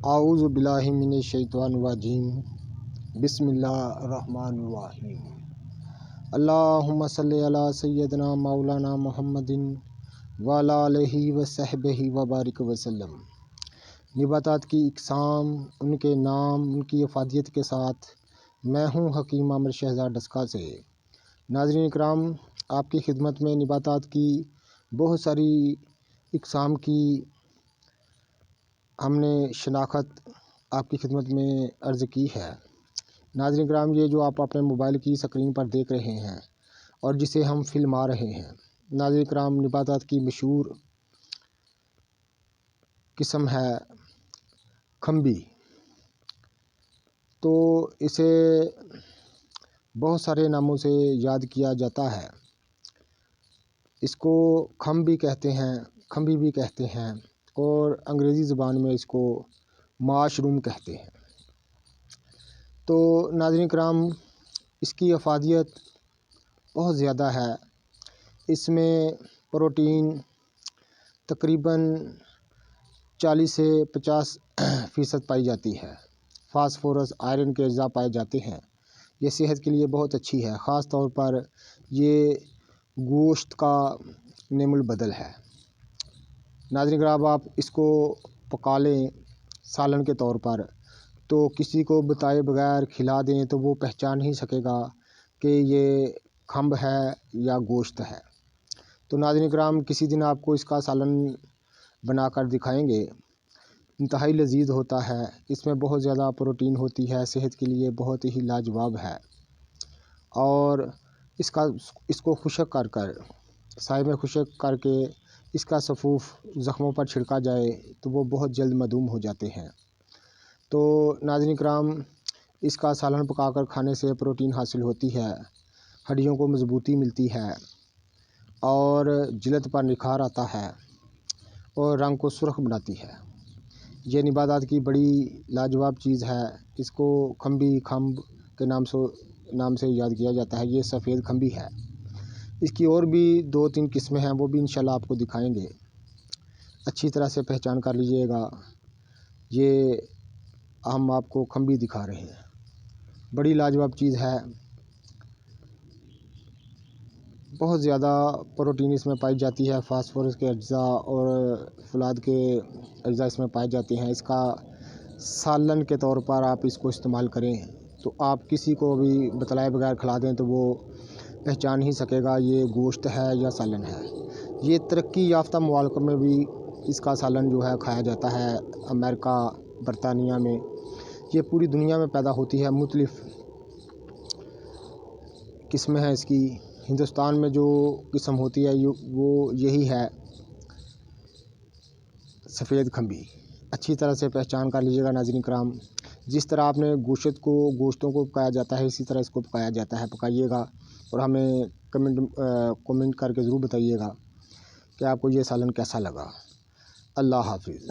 اعوذ باللہ من الشیطان الرجیم بسم اللہ الرحمن الرحیم اللہم صلی علی سیدنا مولانا محمد وعلی آلہ وصحبہ وبارک وسلم۔ نباتات کی اقسام، ان کے نام، ان کی افادیت کے ساتھ میں ہوں حکیم عامر شہزاد ڈسکا سے۔ ناظرین اکرام، آپ کی خدمت میں نباتات کی بہت ساری اقسام کی ہم نے شناخت آپ کی خدمت میں عرض کی ہے۔ ناظرین کرام، یہ جو آپ اپنے موبائل کی اسکرین پر دیکھ رہے ہیں اور جسے ہم فلما رہے ہیں، ناظرین کرام نباتات کی مشہور قسم ہے کھمبی۔ تو اسے بہت سارے ناموں سے یاد کیا جاتا ہے۔ اس کو کھمب بھی کہتے ہیں، کھمبی بھی کہتے ہیں، اور انگریزی زبان میں اس کو مشروم کہتے ہیں۔ تو ناظرین کرام، اس کی افادیت بہت زیادہ ہے۔ اس میں پروٹین تقریباً 40 سے 50% پائی جاتی ہے۔ فاسفورس، آئرن کے اجزاء پائے جاتے ہیں۔ یہ صحت کے لیے بہت اچھی ہے، خاص طور پر یہ گوشت کا نعم البدل ہے۔ ناظرین کرام، آپ اس کو پکا لیں سالن کے طور پر، تو کسی کو بتائے بغیر کھلا دیں تو وہ پہچان نہیں سکے گا کہ یہ کھمب ہے یا گوشت ہے۔ تو ناظرین کرام، کسی دن آپ کو اس کا سالن بنا کر دکھائیں گے۔ انتہائی لذیذ ہوتا ہے، اس میں بہت زیادہ پروٹین ہوتی ہے، صحت کے لیے بہت ہی لاجواب ہے۔ اور اس کو خشک کر کر، سائے میں خشک کر کے اس کا سفوف زخموں پر چھڑکا جائے تو وہ بہت جلد معدوم ہو جاتے ہیں۔ تو ناظرین کرام، اس کا سالن پکا کر کھانے سے پروٹین حاصل ہوتی ہے، ہڈیوں کو مضبوطی ملتی ہے، اور جلد پر نکھار آتا ہے، اور رنگ کو سرخ بناتی ہے۔ یہ نباتات کی بڑی لاجواب چیز ہے۔ اس کو کھمبی، کھمب کے نام سے یاد کیا جاتا ہے۔ یہ سفید کھمبی ہے۔ اس کی اور بھی 2-3 قسمیں ہیں، وہ بھی انشاءاللہ آپ کو دکھائیں گے۔ اچھی طرح سے پہچان کر لیجئے گا۔ یہ ہم آپ کو کھمبی دکھا رہے ہیں، بڑی لاجواب چیز ہے۔ بہت زیادہ پروٹین اس میں پائی جاتی ہے، فاسفورس کے اجزاء اور فولاد کے اجزاء اس میں پائے جاتے ہیں۔ اس کا سالن کے طور پر آپ اس کو استعمال کریں تو آپ کسی کو بھی بتلائے بغیر کھلا دیں تو وہ پہچان ہی سکے گا یہ گوشت ہے یا سالن ہے۔ یہ ترقی یافتہ ممالک میں بھی اس کا سالن جو ہے کھایا جاتا ہے۔ امریکہ، برطانیہ میں، یہ پوری دنیا میں پیدا ہوتی ہے۔ مختلف قسمیں ہیں اس کی۔ ہندوستان میں جو قسم ہوتی ہے وہ یہی ہے، سفید کھمبی۔ اچھی طرح سے پہچان کر لیجیے گا ناظرین کرام۔ جس طرح آپ نے گوشتوں کو پکایا جاتا ہے، اسی طرح اس کو پکایا جاتا ہے، پکائیے گا، اور ہمیں کمنٹ کر کے ضرور بتائیے گا کہ آپ کو یہ سالن کیسا لگا۔ اللہ حافظ۔